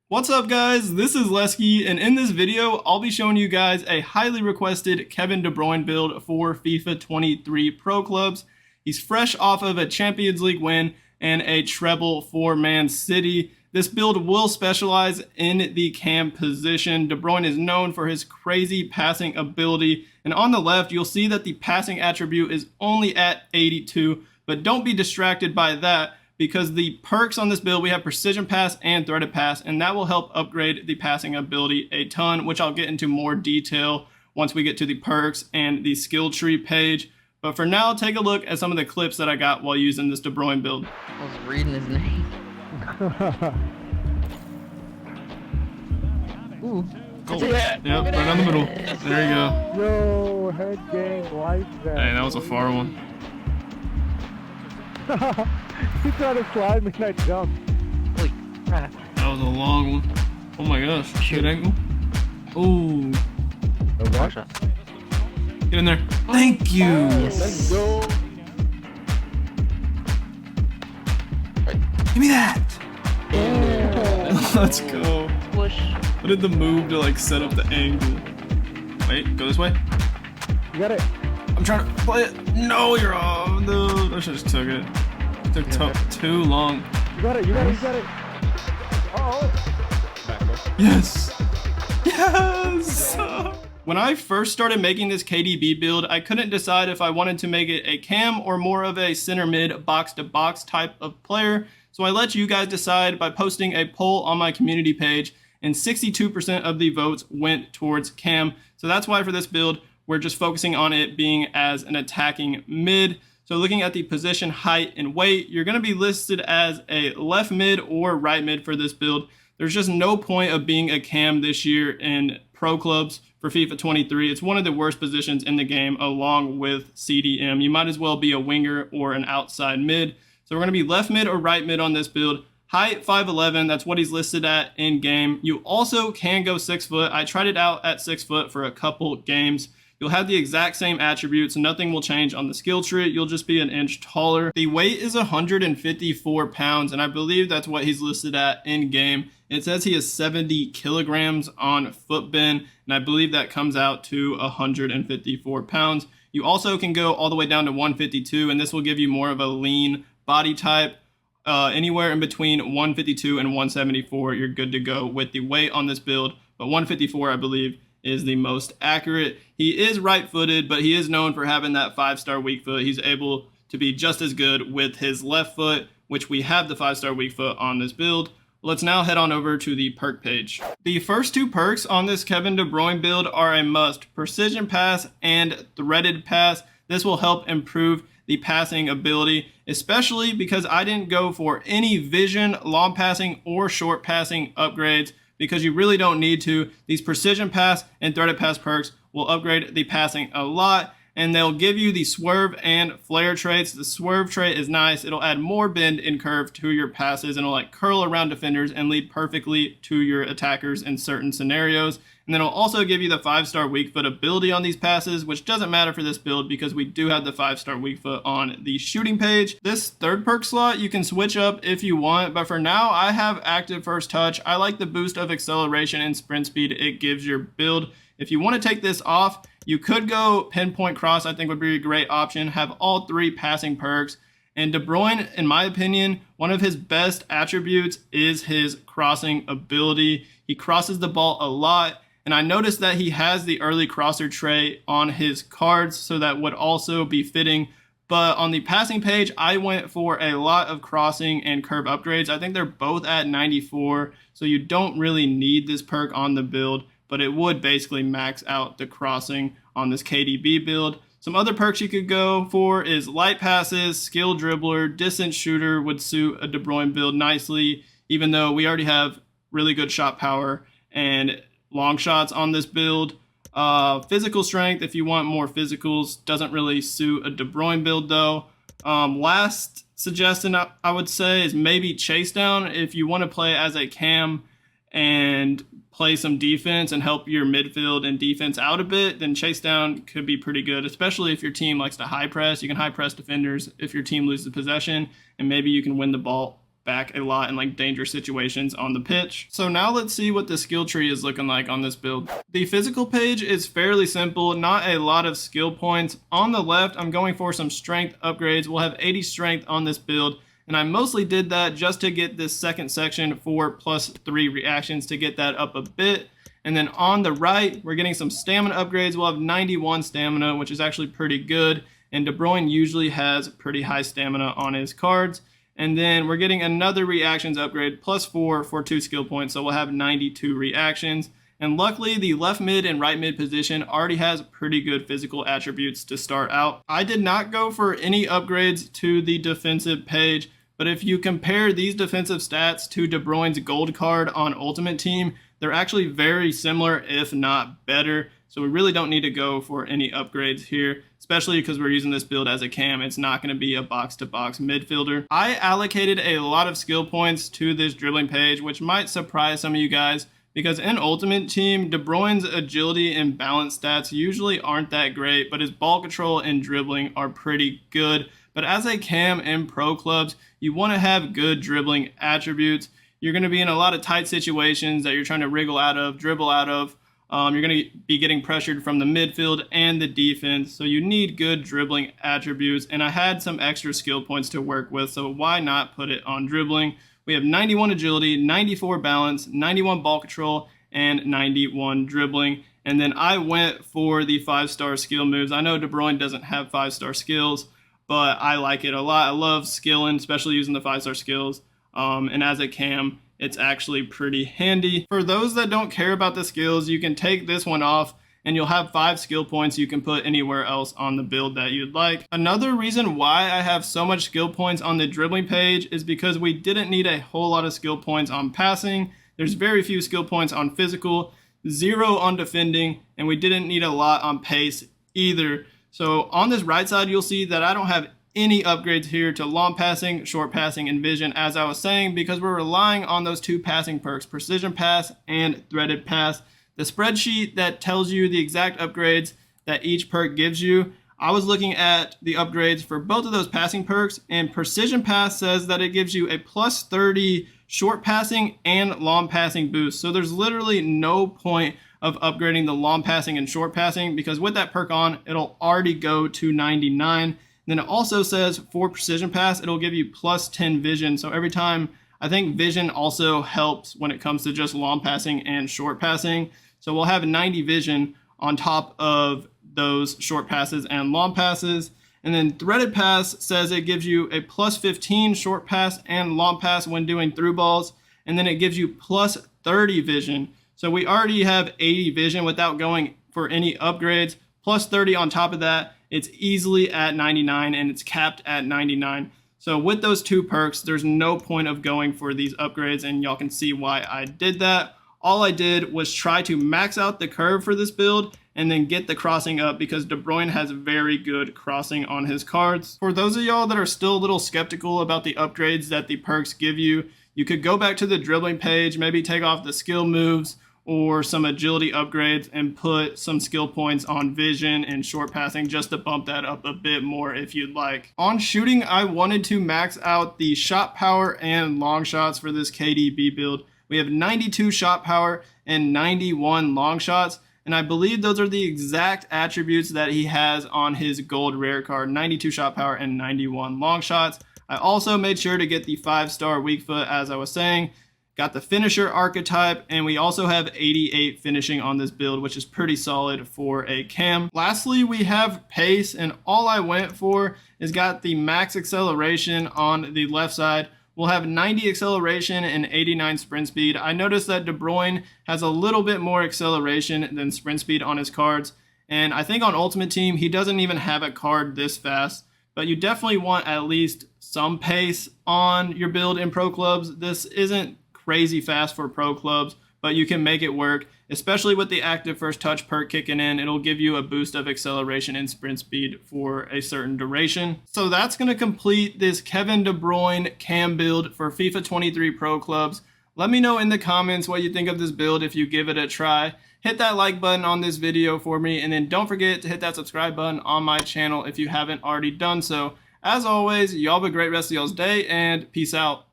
What's up guys, this is Lesky, and in this video I'll be showing you guys a highly requested Kevin De Bruyne build for FIFA 23 Pro Clubs. He's fresh off of a Champions League win and a treble for Man City. This build will specialize in the cam position. De Bruyne is known for his crazy passing ability, and on the left you'll see that the passing attribute is only at 82, but don't be distracted by that, because the perks on this build, we have precision pass and threaded pass, and that will help upgrade the passing ability a ton, which I'll get into more detail once we get to the perks and the skill tree page. But for now, take a look at some of the clips that I got while using this De Bruyne build. I was reading his name. Ooh. Oh, yep, right down the middle. There you go. Yo, head game like that. Hey, that was a far one. He tried to slide me and I jumped. Holy crap. That was a long one. Oh my gosh. Shoot. Good angle. Ooh. What? Get in there. Thank you. Yes. Let's go. Give me that. Yeah. Let's go. Push. What did the move to like set up the angle? Wait, go this way. You got it. I'm trying to play it. No, you're off. No, I should just took it. It took too long. You got it. You got it. You got it. Oh. Yes. Yes. When I first started making this KDB build, I couldn't decide if I wanted to make it a cam or more of a center mid box to box type of player. So I let you guys decide by posting a poll on my community page, and 62% of the votes went towards cam. So that's why for this build, we're just focusing on it being as an attacking mid. So looking at the position, height, and weight, you're going to be listed as a left mid or right mid for this build. There's just no point of being a cam this year in pro clubs for FIFA 23. It's one of the worst positions in the game along with CDM. You might as well be a winger or an outside mid. So we're going to be left mid or right mid on this build. Height 5'11", that's what he's listed at in game. You also can go 6 foot. I tried it out at 6 foot for a couple games. You'll have the exact same attributes. Nothing will change on the skill tree. You'll just be an inch taller. The weight is 154 pounds, and I believe that's what he's listed at in game. It says he is 70 kilograms on footbin, and I believe that comes out to 154 pounds. You also can go all the way down to 152, and this will give you more of a lean body type. Anywhere in between 152 and 174, you're good to go with the weight on this build. But 154, I believe, is the most accurate. He is right-footed, but he is known for having that 5-star weak foot. He's able to be just as good with his left foot, which we have the 5-star weak foot on this build. Let's now head on over to the perk page. The first two perks on this Kevin De Bruyne build are a must: precision pass and threaded pass. This will help improve the passing ability, especially because I didn't go for any vision, long passing, or short passing upgrades, because you really don't need to. These precision pass and threaded pass perks will upgrade the passing a lot, and they'll give you the swerve and flare traits. The swerve trait is nice. It'll add more bend and curve to your passes, and it'll like curl around defenders and lead perfectly to your attackers in certain scenarios. And then it'll also give you the 5-star weak foot ability on these passes, which doesn't matter for this build because we do have the 5-star weak foot on the shooting page. This third perk slot you can switch up if you want, but for now I have active first touch. I like the boost of acceleration and sprint speed it gives your build. If you want to take this off, you could go pinpoint cross. I think would be a great option. Have all 3 passing perks. And De Bruyne, in my opinion, one of his best attributes is his crossing ability. He crosses the ball a lot. And I noticed that he has the early crosser trait on his cards, so that would also be fitting. But on the passing page, I went for a lot of crossing and curve upgrades. I think they're both at 94, so you don't really need this perk on the build, but it would basically max out the crossing on this KDB build. Some other perks you could go for is light passes, skill dribbler, distance shooter would suit a De Bruyne build nicely, even though we already have really good shot power and long shots on this build. Physical strength, if you want more physicals, doesn't really suit a De Bruyne build though. Last suggestion I would say is maybe chase down. If you want to play as a cam and play some defense and help your midfield and defense out a bit, then chase down could be pretty good, especially if your team likes to high press. You can high press defenders if your team loses possession, and maybe you can win the ball back a lot in like dangerous situations on the pitch. So now let's see what the skill tree is looking like on this build. The physical page is fairly simple, not a lot of skill points. On the left, I'm going for some strength upgrades. We'll have 80 strength on this build, and I mostly did that just to get this second section for +3 reactions to get that up a bit. And then on the right, we're getting some stamina upgrades. We'll have 91 stamina, which is actually pretty good. And De Bruyne usually has pretty high stamina on his cards. And then we're getting another reactions upgrade, +4 for 2 skill points. So we'll have 92 reactions. And luckily, the left mid and right mid position already has pretty good physical attributes to start out. I did not go for any upgrades to the defensive page, but if you compare these defensive stats to De Bruyne's gold card on Ultimate Team, they're actually very similar, if not better. So we really don't need to go for any upgrades here, especially because we're using this build as a cam. It's not going to be a box-to-box midfielder. I allocated a lot of skill points to this dribbling page, which might surprise some of you guys, because in Ultimate Team, De Bruyne's agility and balance stats usually aren't that great, but his ball control and dribbling are pretty good. But as a cam in pro clubs, you want to have good dribbling attributes. You're going to be in a lot of tight situations that you're trying to wriggle out of, dribble out of. You're going to be getting pressured from the midfield and the defense, so you need good dribbling attributes. And I had some extra skill points to work with, so why not put it on dribbling? We have 91 agility, 94 balance, 91 ball control, and 91 dribbling. And then I went for the 5-star skill moves. I know De Bruyne doesn't have 5-star skills, but I like it a lot. I love skilling, especially using the 5-star skills. And as a cam, it's actually pretty handy. For those that don't care about the skills, you can take this one off and you'll have 5 skill points you can put anywhere else on the build that you'd like. Another reason why I have so much skill points on the dribbling page is because we didn't need a whole lot of skill points on passing. There's very few skill points on physical, 0 on defending, and we didn't need a lot on pace either. So on this right side, you'll see that I don't have any upgrades here to long passing, short passing, and vision, as I was saying, because we're relying on those 2 passing perks, precision pass and threaded pass. The spreadsheet that tells you the exact upgrades that each perk gives you, I was looking at the upgrades for both of those passing perks, and precision pass says that it gives you a +30 short passing and long passing boost. So there's literally no point of upgrading the long passing and short passing, because with that perk on, it'll already go to 99. Then it also says for precision pass, it'll give you +10 vision. So every time, I think vision also helps when it comes to just long passing and short passing. So we'll have 90 vision on top of those short passes and long passes. And then threaded pass says it gives you a +15 short pass and long pass when doing through balls. And then it gives you +30 vision. So we already have 80 vision without going for any upgrades. +30 on top of that. It's easily at 99 and it's capped at 99. So with those 2 perks, there's no point of going for these upgrades, and y'all can see why I did that. All I did was try to max out the curve for this build and then get the crossing up, because De Bruyne has very good crossing on his cards. For those of y'all that are still a little skeptical about the upgrades that the perks give you, you could go back to the dribbling page, maybe take off the skill moves or some agility upgrades and put some skill points on vision and short passing just to bump that up a bit more if you'd like. On shooting, I wanted to max out the shot power and long shots for this KDB build. We have 92 shot power and 91 long shots, and I believe those are the exact attributes that he has on his gold rare card, 92 shot power and 91 long shots. I also made sure to get the 5-star weak foot, as I was saying. Got the finisher archetype, and we also have 88 finishing on this build, which is pretty solid for a cam. Lastly, we have pace, and all I went for is got the max acceleration on the left side. We'll have 90 acceleration and 89 sprint speed. I noticed that De Bruyne has a little bit more acceleration than sprint speed on his cards, and I think on Ultimate Team, he doesn't even have a card this fast, but you definitely want at least some pace on your build in pro clubs. This isn't crazy fast for pro clubs, but you can make it work, especially with the active first touch perk kicking in. It'll give you a boost of acceleration and sprint speed for a certain duration. So that's going to complete this Kevin De Bruyne cam build for FIFA 23 pro clubs. Let me know in the comments what you think of this build if you give it a try. Hit that like button on this video for me, and then don't forget to hit that subscribe button on my channel if you haven't already done so. As always, y'all have a great rest of y'all's day, and peace out.